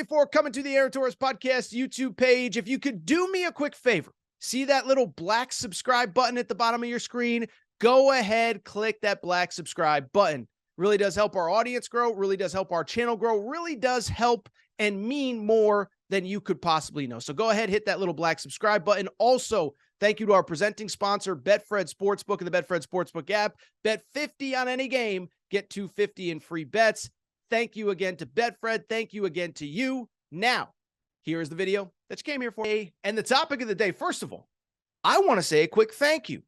2024 coming to the Aaron Torres Podcast YouTube page. If you could do me a quick favor, see that little black subscribe button at the bottom of your screen? Go ahead, click that black subscribe button. Really does help our audience grow, really does help our channel grow, really does help and mean more than you could possibly know. So go ahead, hit that little black subscribe button. Also, thank you to our presenting sponsor, Betfred Sportsbook and the Betfred Sportsbook app. Bet 50 on any game, get $250 in free bets. Thank you again to Betfred. Thank you again to you. Now, here's the video that you came here for. And the topic of the day, first of all, I want to say a quick thank you.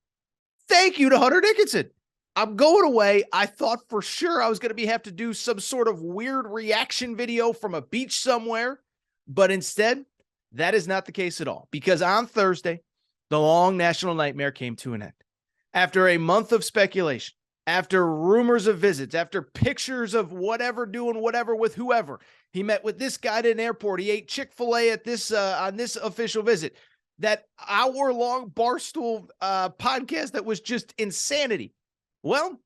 Thank you to Hunter Dickinson. I'm going away. I thought for sure I was going to have to do some sort of weird reaction video from a beach somewhere, but instead, that is not the case at all. Because on Thursday, the long national nightmare came to an end. After a month of speculation, after rumors of visits, after pictures of whatever, doing whatever with whoever, he met with this guy at an airport. He ate Chick-fil-A at this on this official visit. That hour-long Barstool podcast that was just insanity. Well,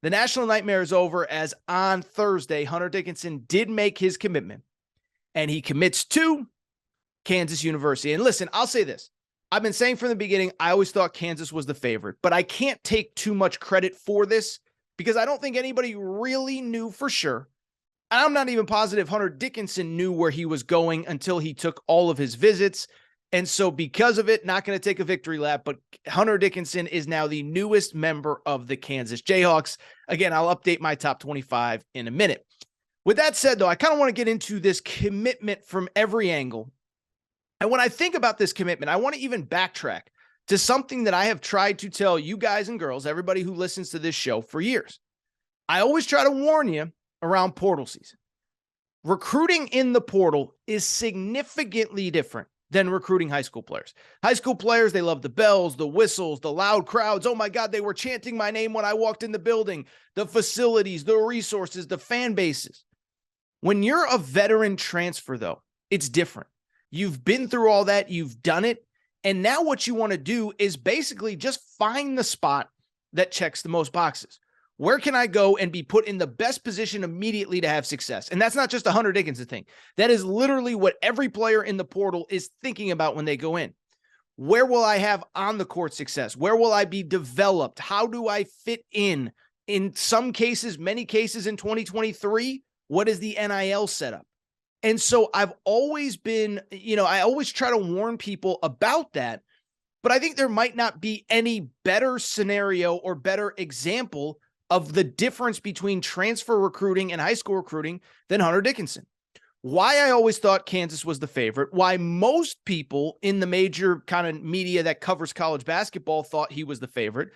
the national nightmare is over, as on Thursday, Hunter Dickinson did make his commitment, and he commits to Kansas University. And listen, I'll say this. I've been saying from the beginning, I always thought Kansas was the favorite, but I can't take too much credit for this because I don't think anybody really knew for sure. I'm not even positive Hunter Dickinson knew where he was going until he took all of his visits. And so because of it, not going to take a victory lap, but Hunter Dickinson is now the newest member of the Kansas Jayhawks. Again, I'll update my top 25 in a minute. With that said, though, I kind of want to get into this commitment from every angle. And when I think about this commitment, I want to even backtrack to something that I have tried to tell you guys and girls, everybody who listens to this show, for years. I always try to warn you around portal season. Recruiting in the portal is significantly different than recruiting high school players. High school players, they love the bells, the whistles, the loud crowds. Oh my God, they were chanting my name when I walked in the building. The facilities, the resources, the fan bases. When you're a veteran transfer, though, it's different. You've been through all that. You've done it. And now what you want to do is basically just find the spot that checks the most boxes. Where can I go and be put in the best position immediately to have success? And that's not just a Hunter Dickinson thing. That is literally what every player in the portal is thinking about when they go in. Where will I have on the court success? Where will I be developed? How do I fit in? In some cases, many cases in 2023, what is the NIL setup? And so I've always been, I always try to warn people about that, but I think there might not be any better scenario or better example of the difference between transfer recruiting and high school recruiting than Hunter Dickinson. Why I always thought Kansas was the favorite, why most people in the major kind of media that covers college basketball thought he was the favorite,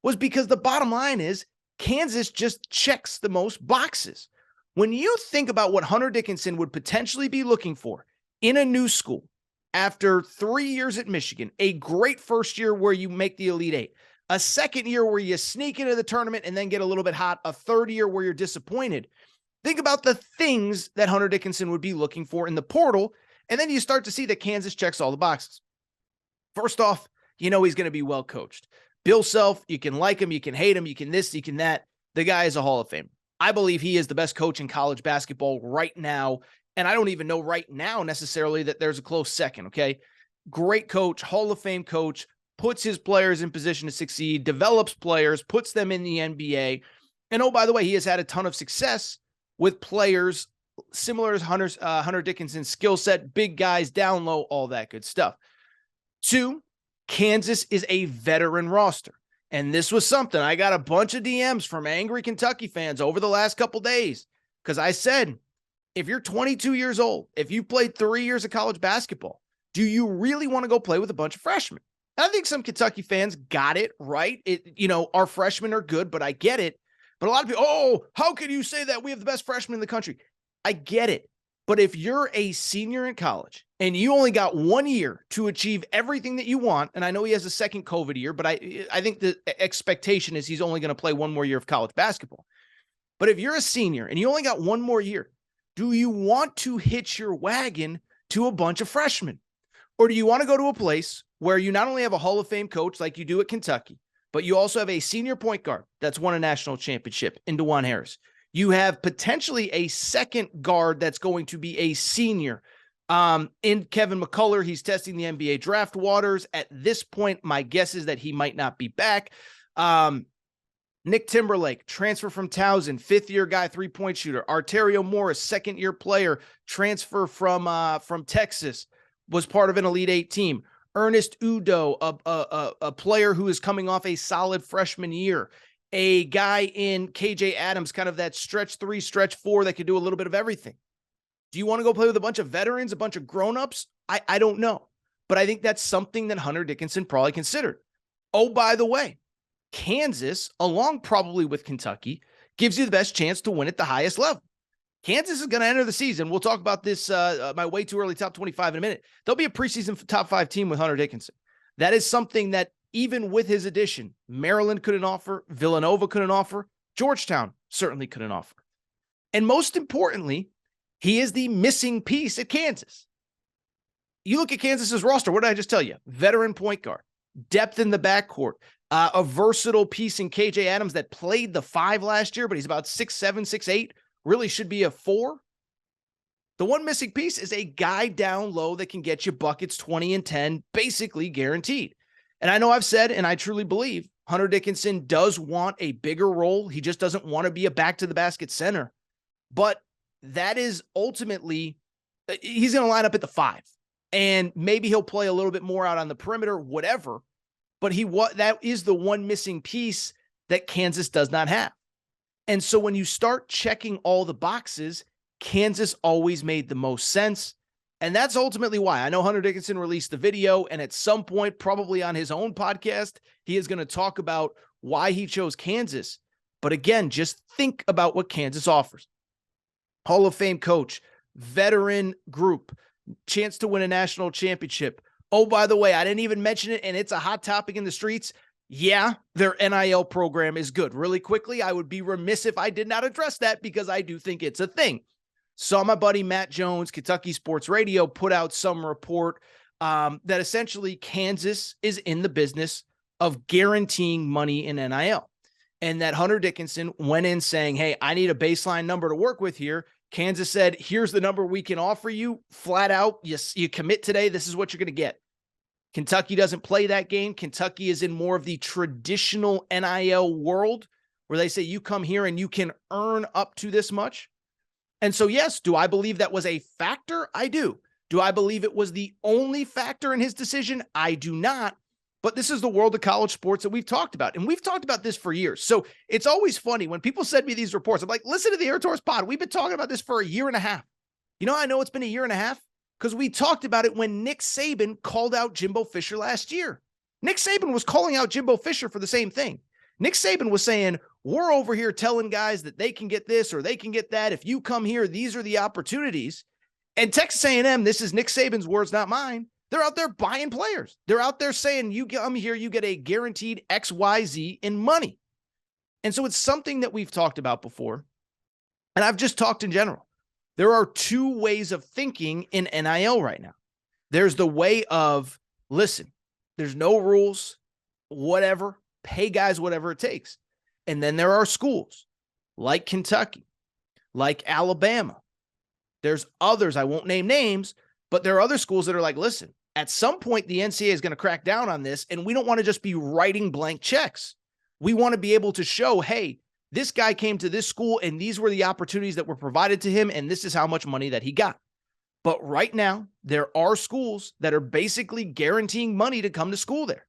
was because the bottom line is Kansas just checks the most boxes. When you think about what Hunter Dickinson would potentially be looking for in a new school after 3 years at Michigan, a great first year where you make the Elite Eight, a second year where you sneak into the tournament and then get a little bit hot, a third year where you're disappointed. Think about the things that Hunter Dickinson would be looking for in the portal, and then you start to see that Kansas checks all the boxes. First off, he's going to be well coached. Bill Self, you can like him, you can hate him, you can this, you can that. The guy is a Hall of Famer. I believe he is the best coach in college basketball right now, and I don't even know right now necessarily that there's a close second, okay? Great coach, Hall of Fame coach, puts his players in position to succeed, develops players, puts them in the NBA. And oh, by the way, he has had a ton of success with players similar as Hunter Dickinson's skill set, big guys, down low, all that good stuff. 2, Kansas is a veteran roster. And this was something. I got a bunch of DMs from angry Kentucky fans over the last couple days because I said, if you're 22 years old, if you played 3 years of college basketball, do you really want to go play with a bunch of freshmen? And I think some Kentucky fans got it right. Our freshmen are good, but I get it. But a lot of people, oh, how can you say that? We have the best freshmen in the country. I get it. But if you're a senior in college and you only got 1 year to achieve everything that you want, and I know he has a second COVID year, but I think the expectation is he's only going to play 1 more year of college basketball. But if you're a senior and you only got 1 more year, do you want to hitch your wagon to a bunch of freshmen? Or do you want to go to a place where you not only have a Hall of Fame coach like you do at Kentucky, but you also have a senior point guard that's won a national championship in DeJuan Harris. You have potentially a second guard that's going to be a senior. In Kevin McCullough, he's testing the NBA draft waters. At this point, my guess is that he might not be back. Nick Timberlake, transfer from Towson, fifth-year guy, three-point shooter. Arterio Morris, second-year player, transfer from Texas, was part of an Elite Eight team. Ernest Udoh, a player who is coming off a solid freshman year. A guy in KJ Adams, kind of that stretch 3, stretch 4 that could do a little bit of everything. Do you want to go play with a bunch of veterans, a bunch of grown-ups? I don't know. But I think that's something that Hunter Dickinson probably considered. Oh, by the way, Kansas, along probably with Kentucky, gives you the best chance to win at the highest level. Kansas is going to enter the season. We'll talk about this, my way too early top 25 in a minute. They'll be a preseason top 5 team with Hunter Dickinson. That is something that even with his addition, Maryland couldn't offer, Villanova couldn't offer, Georgetown certainly couldn't offer. And most importantly, he is the missing piece at Kansas. You look at Kansas's roster, what did I just tell you? Veteran point guard, depth in the backcourt, a versatile piece in KJ Adams that played the 5 last year, but he's about 6'7", 6'8", really should be a 4. The one missing piece is a guy down low that can get you buckets 20 and 10, basically guaranteed. And I know I've said, and I truly believe, Hunter Dickinson does want a bigger role. He just doesn't want to be a back-to-the-basket center. But that is ultimately, he's going to line up at the 5. And maybe he'll play a little bit more out on the perimeter, whatever. But that is the one missing piece that Kansas does not have. And so when you start checking all the boxes, Kansas always made the most sense. And that's ultimately why. I know Hunter Dickinson released the video, and at some point, probably on his own podcast, he is going to talk about why he chose Kansas. But again, just think about what Kansas offers. Hall of Fame coach, veteran group, chance to win a national championship. Oh, by the way, I didn't even mention it, and it's a hot topic in the streets. Yeah, their NIL program is good. Really quickly, I would be remiss if I did not address that because I do think it's a thing. Saw my buddy Matt Jones, Kentucky Sports Radio, put out some report that essentially Kansas is in the business of guaranteeing money in NIL. And that Hunter Dickinson went in saying, hey, I need a baseline number to work with here. Kansas said, here's the number we can offer you. Flat out, you commit today, this is what you're going to get. Kentucky doesn't play that game. Kentucky is in more of the traditional NIL world where they say you come here and you can earn up to this much. And so, yes, do I believe that was a factor? I do. Do I believe it was the only factor in his decision? I do not. But this is the world of college sports that we've talked about. And we've talked about this for years. So it's always funny when people send me these reports. I'm like, listen to the Air Tours pod. We've been talking about this for a year and a half. You know, I know it's been a year and a half because we talked about it when Nick Saban called out Jimbo Fisher last year. Nick Saban was calling out Jimbo Fisher for the same thing. Nick Saban was saying, we're over here telling guys that they can get this or they can get that. If you come here, these are the opportunities. And Texas A&M, this is Nick Saban's words, not mine. They're out there buying players. They're out there saying, you come here, you get a guaranteed XYZ in money. And so it's something that we've talked about before. And I've just talked in general. There are 2 ways of thinking in NIL right now. There's the way of, listen, there's no rules, whatever, pay guys whatever it takes. And then there are schools like Kentucky, like Alabama. There's others, I won't name names, but there are other schools that are like, listen, at some point the NCAA is going to crack down on this, and we don't want to just be writing blank checks. We want to be able to show, hey, this guy came to this school, and these were the opportunities that were provided to him, and this is how much money that he got. But right now, there are schools that are basically guaranteeing money to come to school there.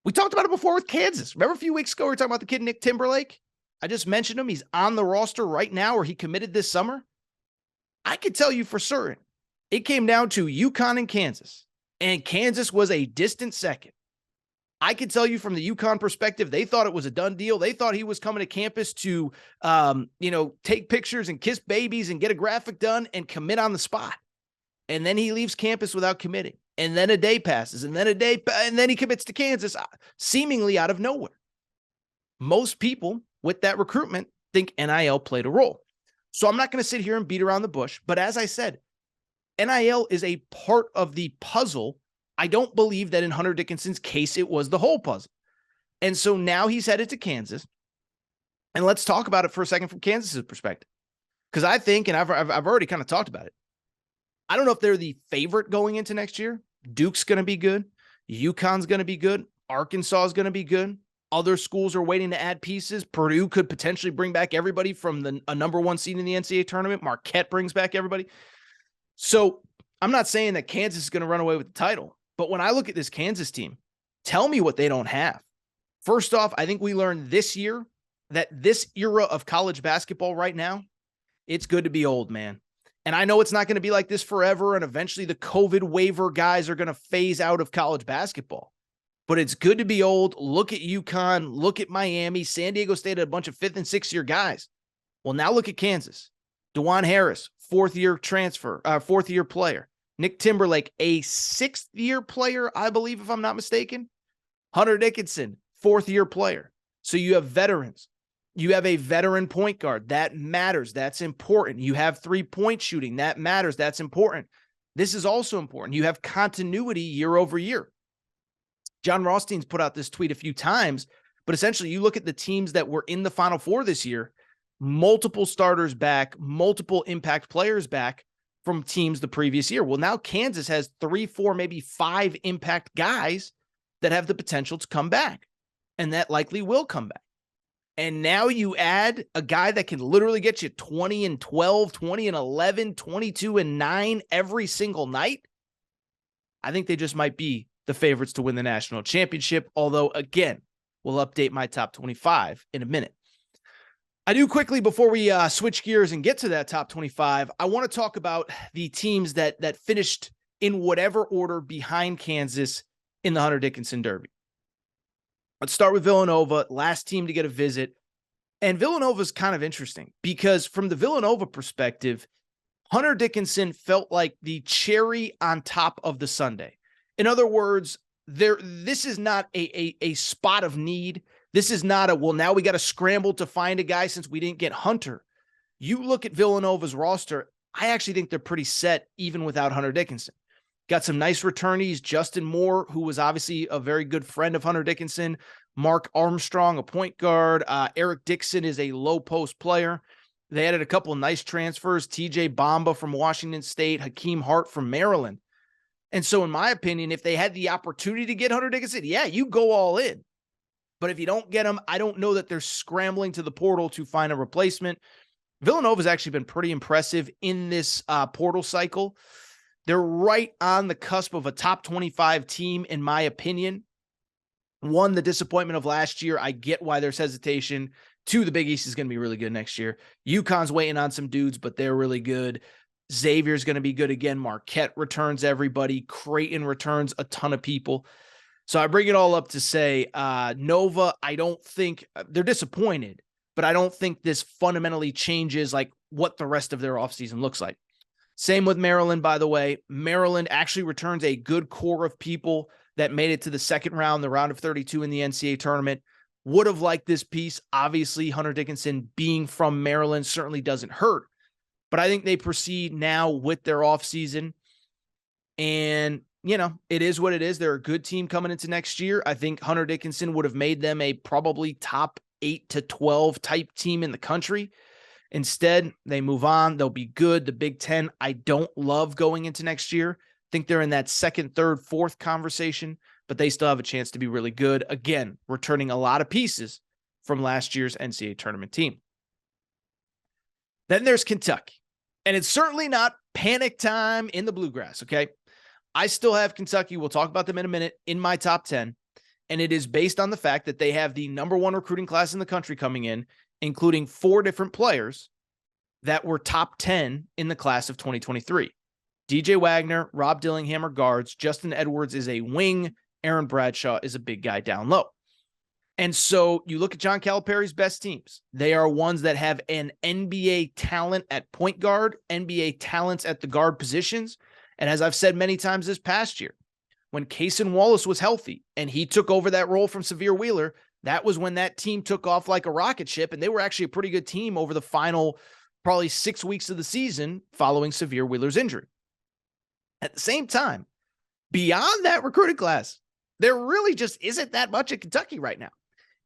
We talked about it before with Kansas. Remember a few weeks ago, we were talking about the kid, Nick Timberlake? I just mentioned him. He's on the roster right now, or he committed this summer. I could tell you for certain, it came down to UConn and Kansas was a distant second. I could tell you from the UConn perspective, they thought it was a done deal. They thought he was coming to campus to, take pictures and kiss babies and get a graphic done and commit on the spot. And then he leaves campus without committing. And then a day passes, and then he commits to Kansas, seemingly out of nowhere. Most people with that recruitment think NIL played a role. So I'm not going to sit here and beat around the bush. But as I said, NIL is a part of the puzzle. I don't believe that in Hunter Dickinson's case, it was the whole puzzle. And so now he's headed to Kansas. And let's talk about it for a second from Kansas's perspective. Because I think, and I've already kind of talked about it, I don't know if they're the favorite going into next year. Duke's going to be good. UConn's going to be good. Arkansas is going to be good. Other schools are waiting to add pieces. Purdue could potentially bring back everybody from a number one seed in the NCAA tournament. Marquette brings back everybody. So I'm not saying that Kansas is going to run away with the title, but when I look at this Kansas team, tell me what they don't have. First off, I think we learned this year that this era of college basketball right now, it's good to be old, man. And I know it's not going to be like this forever, and eventually the COVID waiver guys are going to phase out of college basketball. But it's good to be old. Look at UConn. Look at Miami. San Diego State had a bunch of 5th and 6th year guys. Well, now look at Kansas. DeJuan Harris, 4th year transfer, 4th year player. Nick Timberlake, a 6th year player, I believe, if I'm not mistaken. Hunter Dickinson, 4th year player. So you have veterans. You have a veteran point guard. That matters. That's important. You have 3-point shooting. That matters. That's important. This is also important. You have continuity year over year. John Rothstein's put out this tweet a few times, but essentially you look at the teams that were in the Final Four this year, multiple starters back, multiple impact players back from teams the previous year. Well, now Kansas has 3, 4, maybe 5 impact guys that have the potential to come back, and that likely will come back. And now you add a guy that can literally get you 20 and 12, 20 and 11, 22 and 9 every single night. I think they just might be the favorites to win the national championship. Although, again, we'll update my top 25 in a minute. I do quickly, before we switch gears and get to that top 25, I want to talk about the teams that finished in whatever order behind Kansas in the Hunter Dickinson Derby. Let's start with Villanova, last team to get a visit. And Villanova is kind of interesting because from the Villanova perspective, Hunter Dickinson felt like the cherry on top of the sundae. In other words, this is not a spot of need. This is not well, now we got to scramble to find a guy since we didn't get Hunter. You look at Villanova's roster, I actually think they're pretty set even without Hunter Dickinson. Got some nice returnees. Justin Moore, who was obviously a very good friend of Hunter Dickinson. Mark Armstrong, a point guard. Eric Dixon is a low post player. They added a couple of nice transfers. TJ Bamba from Washington State. Hakeem Hart from Maryland. And so in my opinion, if they had the opportunity to get Hunter Dickinson, yeah, you go all in. But if you don't get him, I don't know that they're scrambling to the portal to find a replacement. Villanova's actually been pretty impressive in this portal cycle. They're right on the cusp of a top 25 team, in my opinion. 1, the disappointment of last year. I get why there's hesitation. 2, the Big East is going to be really good next year. UConn's waiting on some dudes, but they're really good. Xavier's going to be good again. Marquette returns everybody. Creighton returns a ton of people. So I bring it all up to say, Nova, I don't think they're disappointed, but I don't think this fundamentally changes like what the rest of their offseason looks like. Same with Maryland, by the way. Maryland actually returns a good core of people that made it to the second round, the round of 32 in the NCAA tournament. Would have liked this piece. Obviously, Hunter Dickinson being from Maryland certainly doesn't hurt. But I think they proceed now with their offseason. And, you know, it is what it is. They're a good team coming into next year. I think Hunter Dickinson would have made them a probably top 8 to 12 type team in the country. Instead, they move on. They'll be good. The Big Ten, I don't love going into next year. I think they're in that 2nd, 3rd, 4th conversation, but they still have a chance to be really good. Again, returning a lot of pieces from last year's NCAA tournament team. Then there's Kentucky, and it's certainly not panic time in the Bluegrass, okay? I still have Kentucky, we'll talk about them in a minute, in my top 10, and it is based on the fact that they have the number 1 recruiting class in the country coming in, including 4 different players that were top 10 in the class of 2023. DJ Wagner, Rob Dillingham are guards. Justin Edwards is a wing. Aaron Bradshaw is a big guy down low. And so you look at John Calipari's best teams. They are ones that have an NBA talent at point guard, NBA talents at the guard positions. And as I've said many times this past year, when Cason Wallace was healthy and he took over that role from Severe Wheeler, that was when that team took off like a rocket ship, and they were actually a pretty good team over the final probably 6 weeks of the season following Severe Wheeler's injury. At the same time, beyond that recruiting class, there really just isn't that much at Kentucky right now.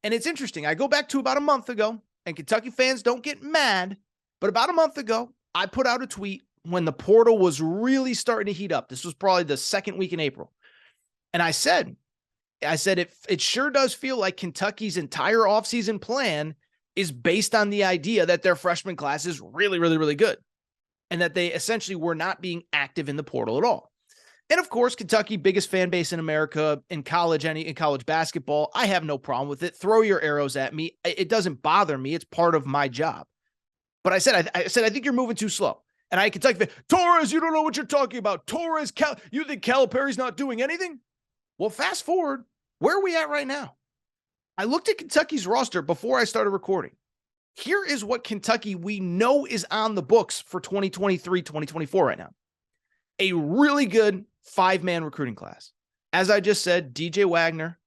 And it's interesting. I go back to about a month ago. and Kentucky fans don't get mad, but about a month ago, I put out a tweet when the portal was really starting to heat up. This was probably the second week in April. And I said it sure does feel like Kentucky's entire offseason plan is based on the idea that their freshman class is really, really, really good, and that they essentially were not being active in the portal at all. And of course, Kentucky, biggest fan base in America in college basketball. I have no problem with it. Throw your arrows at me. It doesn't bother me. It's part of my job. But I said, I think you're moving too slow. And I Kentucky fan, Torres, you don't know what you're talking about. Torres, you think Calipari's not doing anything? Well, fast forward, where are we at right now? I looked at Kentucky's roster before I started recording. Here is what Kentucky we know is on the books for 2023, 2024 right now. A really good 5-man recruiting class. As I just said, DJ Wagner,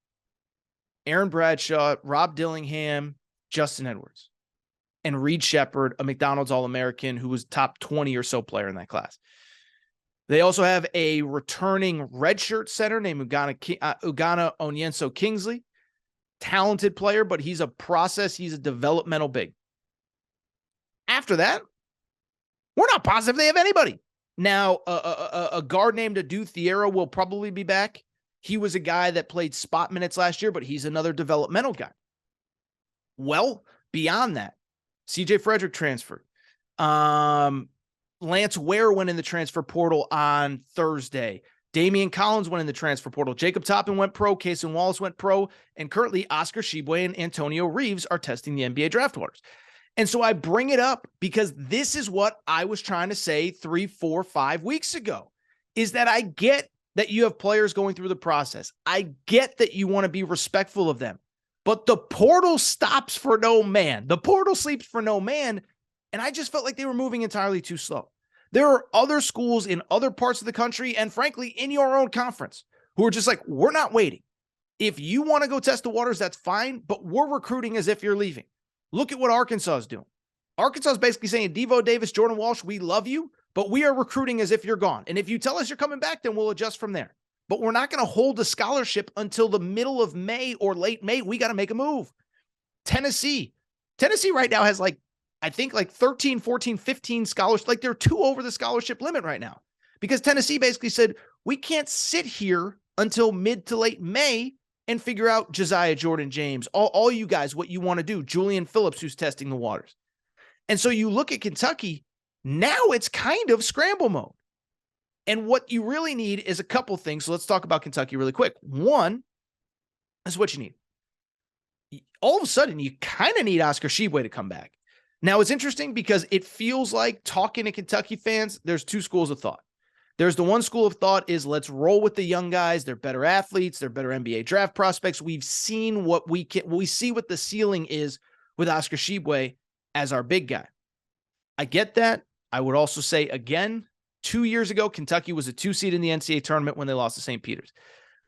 Aaron Bradshaw, Rob Dillingham, Justin Edwards, and Reed Shepard, a McDonald's All-American who was top 20 or so player in that class. They also have a returning redshirt center named Ugana Onyenso Kingsley. Talented player, but he's a process. He's a developmental big. After that, we're not positive they have anybody. Now, a guard named Adu Thiero will probably be back. He was a guy that played spot minutes last year, but he's another developmental guy. Well, beyond that, CJ Frederick transferred. Lance Ware went in the transfer portal on Thursday. Damian Collins went in the transfer portal. Jacob Toppin went pro. Cason Wallace went pro. And currently, Oscar Tshiebwe and Antonio Reeves are testing the NBA draft waters. And so I bring it up because this is what I was trying to say 3, 4, 5 weeks ago, is that I get that you have players going through the process. I get that you want to be respectful of them. But the portal stops for no man. The portal sleeps for no man. And I just felt like they were moving entirely too slow. There are other schools in other parts of the country and, frankly, in your own conference who are just like, we're not waiting. If you want to go test the waters, that's fine, but we're recruiting as if you're leaving. Look at what Arkansas is doing. Arkansas is basically saying, Devo Davis, Jordan Walsh, we love you, but we are recruiting as if you're gone. And if you tell us you're coming back, then we'll adjust from there. But we're not going to hold a scholarship until the middle of May or late May. We got to make a move. Tennessee right now has I think 13, 14, 15 scholarships. Like they're 2 over the scholarship limit right now because Tennessee basically said, we can't sit here until mid to late May and figure out Josiah Jordan James, all you guys, what you want to do. Julian Phillips, who's testing the waters. And so you look at Kentucky, now it's kind of scramble mode. And what you really need is a couple things. So let's talk about Kentucky really quick. One is what you need. All of a sudden, you kind of need Oscar Tshiebwe to come back. Now, it's interesting because it feels like talking to Kentucky fans, there's 2 schools of thought. There's the one school of thought is let's roll with the young guys. They're better athletes. They're better NBA draft prospects. We've seen what we see what the ceiling is with Oscar Tshiebwe as our big guy. I get that. I would also say, again, 2 years ago, Kentucky was a 2 seed in the NCAA tournament when they lost to St. Peter's.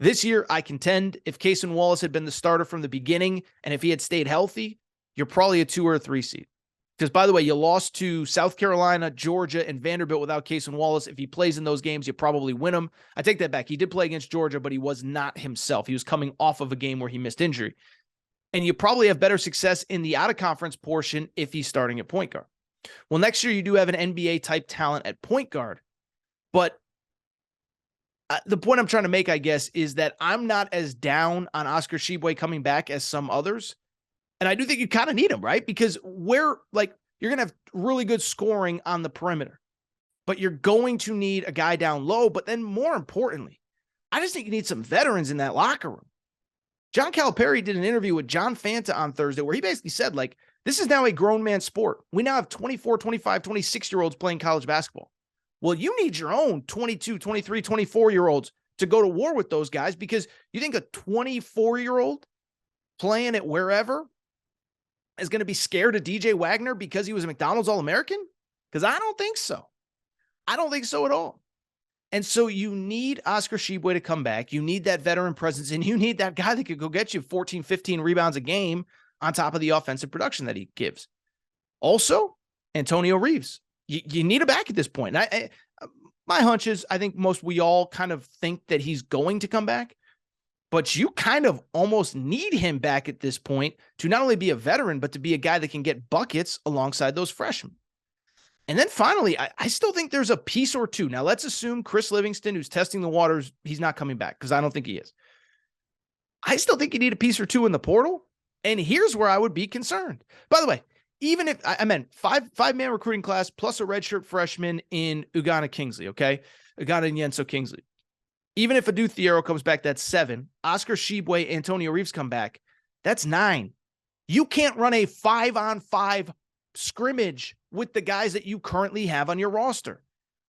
This year, I contend if Cason Wallace had been the starter from the beginning and if he had stayed healthy, you're probably a 2 or a 3 seed. Because, by the way, you lost to South Carolina, Georgia, and Vanderbilt without Cason Wallace. If he plays in those games, you probably win them. I take that back. He did play against Georgia, but he was not himself. He was coming off of a game where he missed injury. And you probably have better success in the out-of-conference portion if he's starting at point guard. Well, next year you do have an NBA-type talent at point guard. But the point I'm trying to make, I guess, is that I'm not as down on Oscar Tshiebwe coming back as some others. And I do think you kind of need him, right? Because you're going to have really good scoring on the perimeter, but you're going to need a guy down low. But then more importantly, I just think you need some veterans in that locker room. John Calipari did an interview with John Fanta on Thursday where he basically said, this is now a grown man sport. We now have 24, 25, 26-year-olds playing college basketball. Well, you need your own 22, 23, 24-year-olds to go to war with those guys because you think a 24-year-old playing at wherever is going to be scared of DJ Wagner because he was a McDonald's All-American? Because I don't think so. I don't think so at all. And so you need Oscar Tshiebwe to come back. You need that veteran presence, and you need that guy that could go get you 14, 15 rebounds a game on top of the offensive production that he gives. Also, Antonio Reeves. You need a back at this point. And my hunch is I think we all kind of think that he's going to come back. but you kind of almost need him back at this point to not only be a veteran, but to be a guy that can get buckets alongside those freshmen. And then finally, I still think there's a piece or two. Now, let's assume Chris Livingston, who's testing the waters, he's not coming back because I don't think he is. I still think you need a piece or two in the portal. And here's where I would be concerned. By the way, even if I meant five-man recruiting class plus a redshirt freshman in Ugonna Kingsley, okay? Ugonna and Yenso Kingsley. Even if Adu Thiero comes back, that's 7. Oscar Shibwe, Antonio Reeves come back, that's 9. You can't run a 5-on-5 scrimmage with the guys that you currently have on your roster.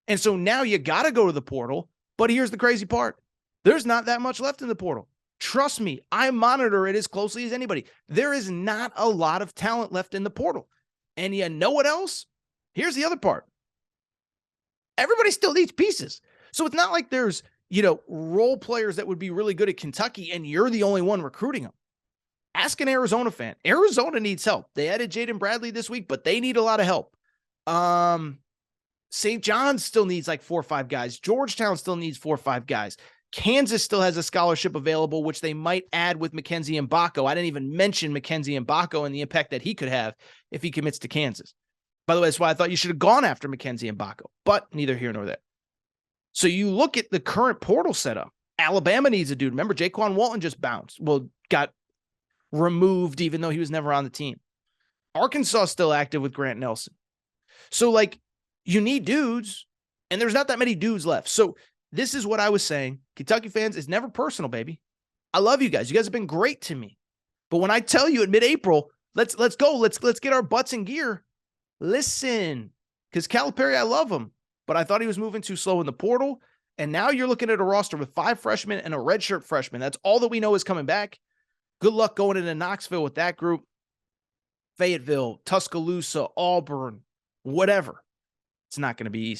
And so now you got to go to the portal. But here's the crazy part. There's not that much left in the portal. Trust me, I monitor it as closely as anybody. There is not a lot of talent left in the portal. And you know what else? Here's the other part. Everybody still needs pieces. So it's not like there's, role players that would be really good at Kentucky and you're the only one recruiting them. Ask an Arizona fan. Arizona needs help. They added Jaden Bradley this week, but they need a lot of help. St. John's still needs like 4 or 5 guys. Georgetown still needs 4 or 5 guys. Kansas still has a scholarship available, which they might add with Mackenzie Mbako. I didn't even mention Mackenzie Mbako and the impact that he could have if he commits to Kansas. By the way, that's why I thought you should have gone after Mackenzie Mbako, but neither here nor there. So you look at the current portal setup. Alabama needs a dude. Remember, Jaquan Walton just bounced. Well, got removed even though he was never on the team. Arkansas is still active with Grant Nelson. So, you need dudes, and there's not that many dudes left. So this is what I was saying. Kentucky fans, it's never personal, baby. I love you guys. You guys have been great to me. But when I tell you in mid-April, let's go. Let's get our butts in gear. Listen, because Calipari, I love him, but I thought he was moving too slow in the portal. And now you're looking at a roster with 5 freshmen and a redshirt freshman. That's all that we know is coming back. Good luck going into Knoxville with that group. Fayetteville, Tuscaloosa, Auburn, whatever. It's not going to be easy.